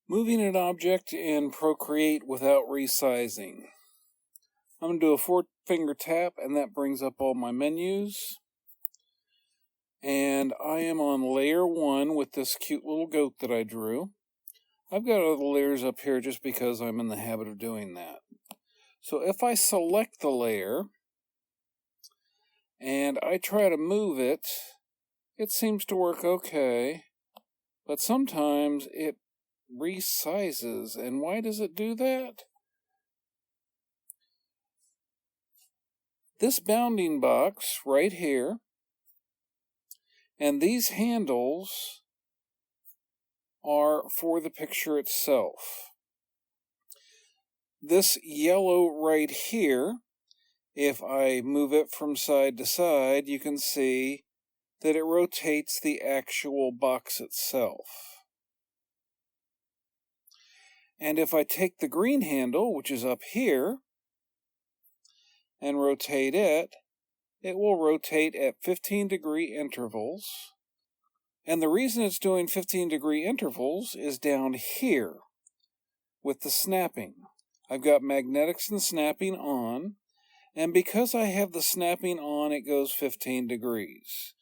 Moving an object in PROcreate without resizing. I'm going to do a 4-finger tap, and that brings up all my menus. And I am on layer 1 with this cute little goat that I drew. I've got other layers up here just because I'm in the habit of doing that. So if I select the layer and I try to move it, it seems to work okay, but sometimes it resizes. And why does it do that? This bounding box right here and these handles are for the picture itself. This yellow right here, if I move it from side to side, you can see that it rotates the actual box itself. And if I take the green handle, which is up here, and rotate it, it will rotate at 15-degree intervals. And the reason it's doing 15-degree intervals is down here with the snapping. I've got magnetics and snapping on, and because I have the snapping on, it goes 15 degrees.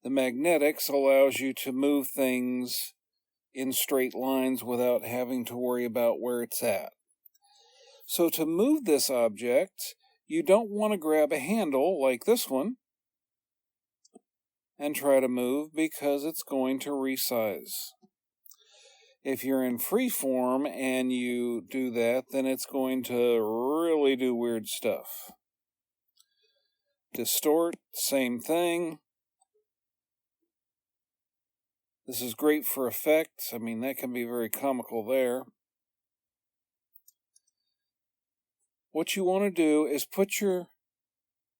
The magnetics allows you to move things in straight lines without having to worry about where it's at. So to move this object, you don't want to grab a handle like this one and try to move because it's going to resize. If you're in free form and you do that, then it's going to really do weird stuff. Distort, same thing. This is great for effects. I mean, that can be very comical there. What you want to do is put your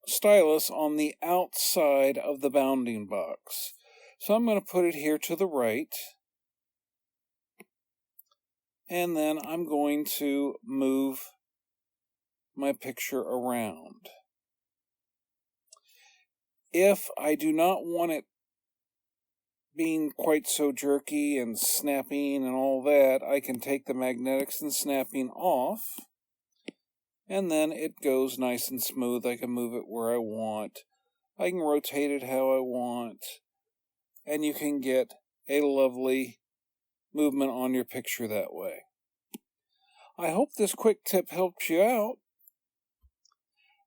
stylus on the outside of the bounding box. So I'm going to put it here to the right. And then I'm going to move my picture around. If I do not want it being quite so jerky and snapping and all that, I can take the magnetics and snapping off, and then it goes nice and smooth. I can move it where I want. I can rotate it how I want, and you can get a lovely movement on your picture that way. I hope this quick tip helped you out,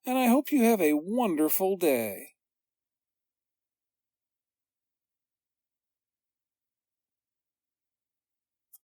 and I hope you have a wonderful day.